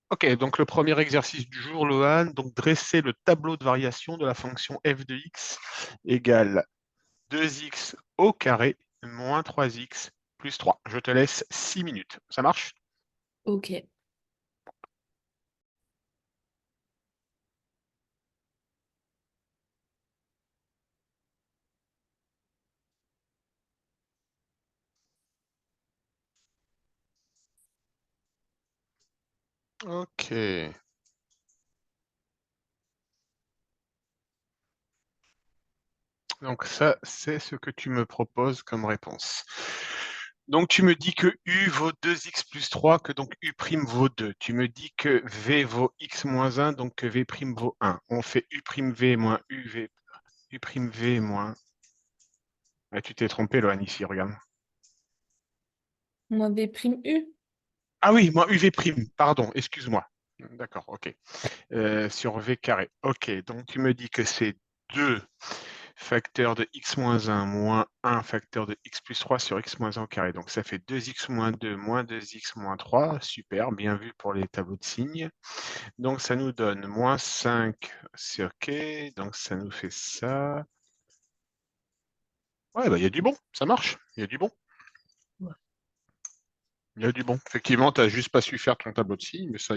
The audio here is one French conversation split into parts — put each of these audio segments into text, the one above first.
Ok, donc le premier exercice du jour, Lohan, donc dresser le tableau de variation de la fonction f de x égale 2x au carré moins 3x plus 3. Je te laisse 6 minutes. Ça marche? Ok. Ok. Donc ça, c'est ce que tu me proposes comme réponse. Donc tu me dis que U vaut 2x plus 3, que donc U' vaut 2. Tu me dis que V vaut x moins 1, donc que V' vaut 1. On fait U'V moins U'V moins... Ah, tu t'es trompé, Lohan, ici, regarde. Moins B prime U. Ah oui, moins UV', pardon, excuse-moi. D'accord, ok. Sur V carré. Ok, donc tu me dis que c'est 2 facteur de x moins 1 moins 1 facteur de x plus 3 sur x moins 1 au carré. Donc ça fait 2x moins 2 moins 2x moins 3. Super, bien vu pour les tableaux de signes. Donc ça nous donne moins 5, c'est ok. Donc ça nous fait ça. Ouais, bah il y a du bon, ça marche. Il y a du bon. Ouais. Il y a du bon. Effectivement, tu n'as juste pas su faire ton tableau de signes, mais ça,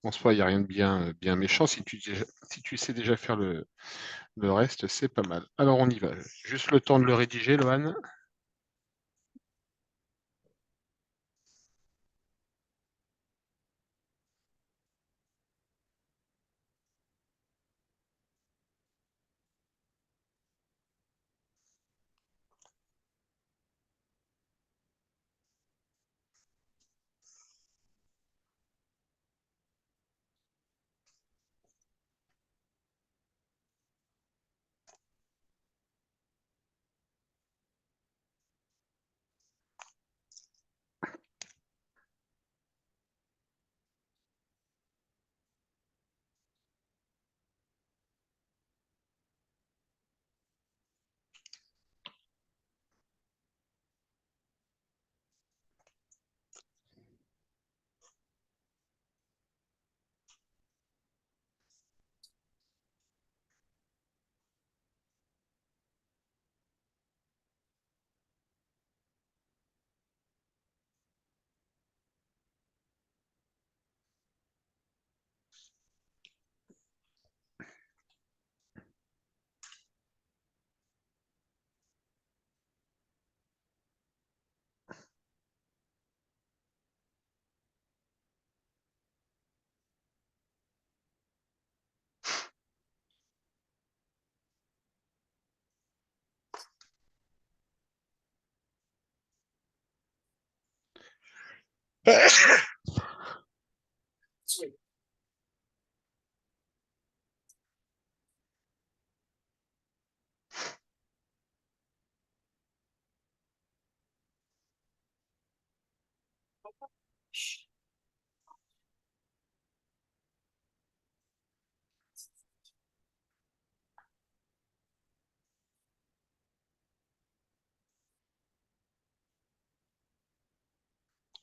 en soi, il n'y a rien de bien méchant. Si tu sais déjà faire le reste, c'est pas mal. Alors on y va. Juste le temps de le rédiger, Lohan.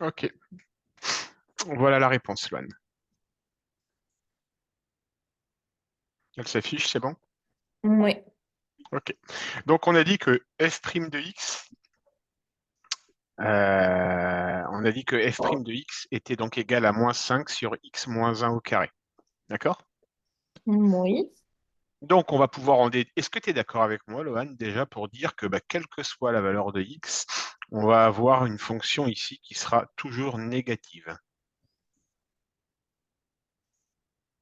Ok, voilà la réponse, Lohan. Elle s'affiche, c'est bon? Ouais. Ok. Donc on a dit que f' de x, on a dit que f' de x était donc égal à moins 5 sur x moins 1 au carré. D'accord? Oui. Donc on va pouvoir en déduire. Est-ce que tu es d'accord avec moi, Lohan, déjà pour dire que bah, quelle que soit la valeur de x, on va avoir une fonction ici qui sera toujours négative.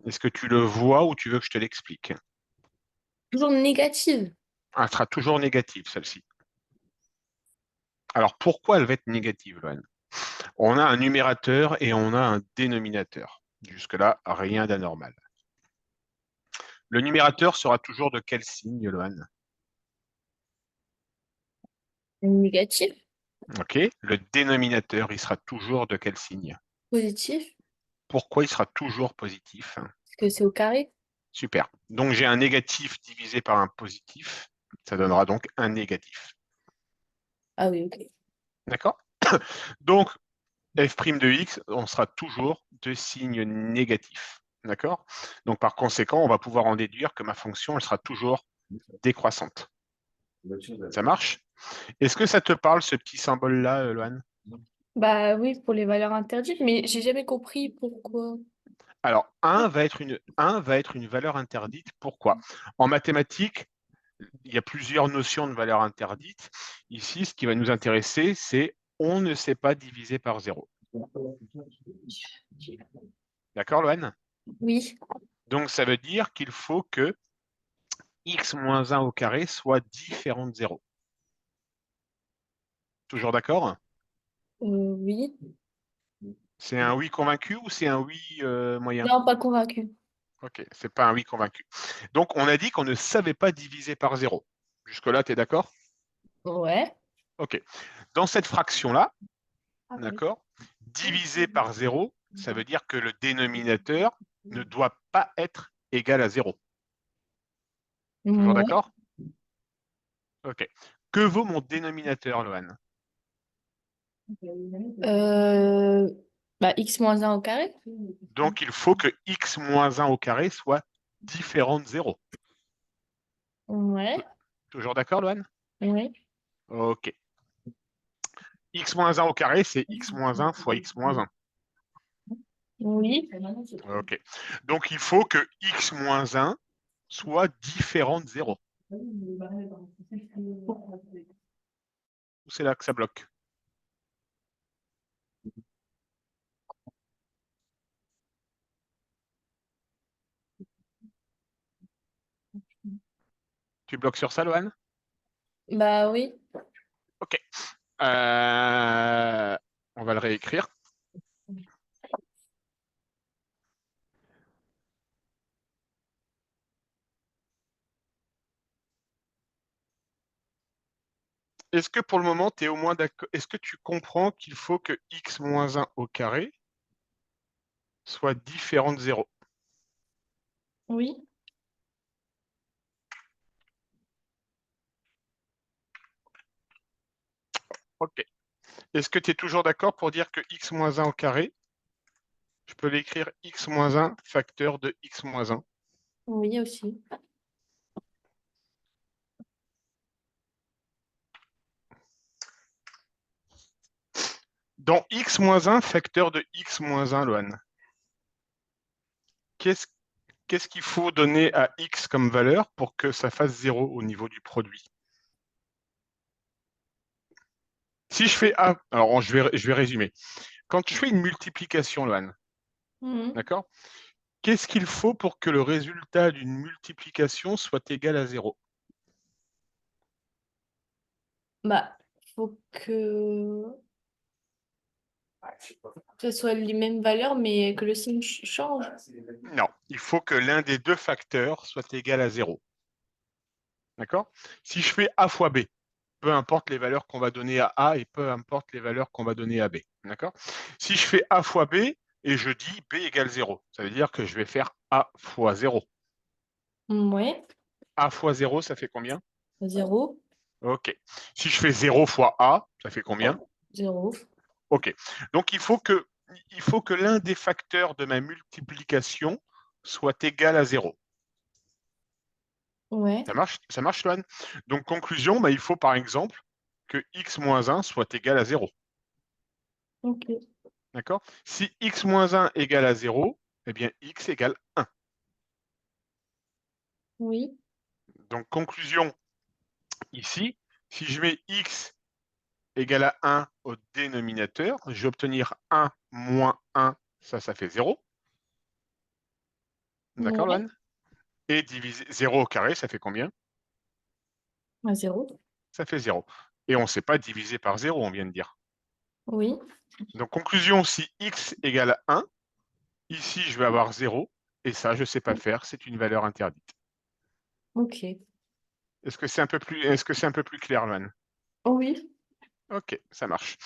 Est-ce que tu le vois ou tu veux que je te l'explique? Toujours négative. Elle sera toujours négative, celle-ci. Alors pourquoi elle va être négative, Lohan? On a un numérateur et on a un dénominateur. Jusque-là, rien d'anormal. Le numérateur sera toujours de quel signe, Lohan? Négatif. Ok. Le dénominateur, il sera toujours de quel signe? Positif. Pourquoi il sera toujours positif? Parce que c'est au carré. Super. Donc j'ai un négatif divisé par un positif. Ça donnera donc un négatif. Ah oui, ok. D'accord? Donc, f' de x, on sera toujours de signe négatif. D'accord? Donc, par conséquent, on va pouvoir en déduire que ma fonction, elle sera toujours décroissante. Ça marche? Est-ce que ça te parle, ce petit symbole-là, Loane? Bah oui, pour les valeurs interdites, mais j'ai jamais compris pourquoi. Alors, 1 va être une valeur interdite. Pourquoi? En mathématiques, il y a plusieurs notions de valeur interdite. Ici, ce qui va nous intéresser, c'est on ne sait pas diviser par 0. D'accord, Loane? Oui, Donc, ça veut dire qu'il faut que x moins 1 au carré soit différent de 0. Toujours d'accord? oui. C'est un oui convaincu ou c'est un oui moyen? Non, pas convaincu. Ok, c'est pas un oui convaincu. Donc, on a dit qu'on ne savait pas diviser par 0. Jusque-là, tu es d'accord? Ouais. Ok. Dans cette fraction-là, d'accord, diviser par 0, ça veut dire que le dénominateur ne doit pas être égal à 0. Toujours Ouais. d'accord? Ok. Que vaut mon dénominateur, Loane? Euh, Bah, x moins un au carré. Donc, il faut que x moins 1 au carré soit différent de 0. Ouais. Toujours d'accord, Loane? Ouais. Ok. X moins 1 au carré, c'est x moins 1 fois x moins 1. Oui. Ok. Donc, il faut que x moins 1 soit différent de 0. C'est là que ça bloque. Tu bloques sur ça, Loane? Bah oui. Ok. On va le réécrire. Est-ce que pour le moment, tu es au moins d'accord? Est-ce que tu comprends qu'il faut que x moins 1 au carré soit différent de 0? Oui. Ok. Est-ce que tu es toujours d'accord pour dire que x moins 1 au carré, je peux l'écrire x moins 1 facteur de x moins 1? Oui aussi. Dans x moins 1 facteur de x moins 1, Loane, qu'est-ce qu'il faut donner à x comme valeur pour que ça fasse 0 au niveau du produit? Si je fais A, alors je vais résumer. Quand je fais une multiplication, Loane, Mhm. d'accord? Qu'est-ce qu'il faut pour que le résultat d'une multiplication soit égal à 0? Bah, faut que ce soit les mêmes valeurs, mais que le signe change. Non, il faut que l'un des deux facteurs soit égal à 0. D'accord? Si je fais A fois B, peu importe les valeurs qu'on va donner à A et peu importe les valeurs qu'on va donner à B. D'accord? Si je fais A fois B et je dis B égale 0, ça veut dire que je vais faire A fois 0. Ouais. A fois 0, ça fait combien? 0. Ok. Si je fais 0 fois A, ça fait combien? 0. Ok. Donc il faut que l'un des facteurs de ma multiplication soit égal à 0. Ouais. Ça marche, Loane? Donc, conclusion, bah, il faut par exemple que x moins 1 soit égal à 0. Ok. D'accord? Si x moins 1 égale à 0, eh bien x égale 1. Oui. Donc, conclusion, ici, si je mets x égale à 1 au dénominateur, je vais obtenir 1 moins 1, ça fait 0. D'accord, Ouais. Loane? Et diviser 0 au carré, ça fait combien? À 0. Ça fait 0. Et on ne sait pas diviser par 0, on vient de dire. Oui. Donc, conclusion, si x égale à 1, ici, je vais avoir 0. Et ça, je ne sais pas faire, c'est une valeur interdite. Ok. Est-ce que c'est un peu plus clair, Loane? Oui. Ok, ça marche.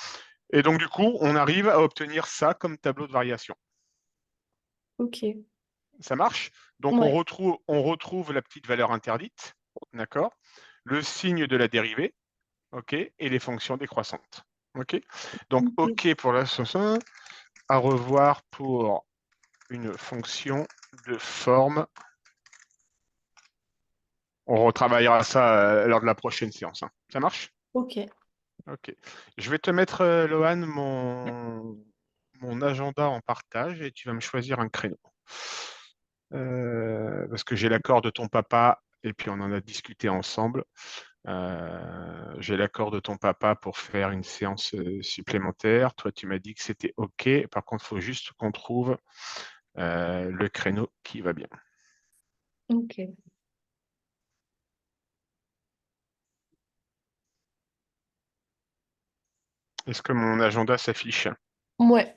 Et donc, du coup, on arrive à obtenir ça comme tableau de variation. Ok. Ça marche? Donc, Ouais. on retrouve la petite valeur interdite, d'accord? Le signe de la dérivée, ok? Et les fonctions décroissantes. OK? Donc, Ok. OK pour la sauce. À revoir pour une fonction de forme. On retravaillera ça lors de la prochaine séance, hein. Ça marche? Ok. OK. Je vais te mettre, Lohan, mon agenda en partage et tu vas me choisir un créneau. Parce que j'ai l'accord de ton papa et puis on en a discuté ensemble. J'ai l'accord de ton papa pour faire une séance supplémentaire. Toi, tu m'as dit que c'était OK. Par contre, il faut juste qu'on trouve le créneau qui va bien. Ok. Est-ce que mon agenda s'affiche? Ouais.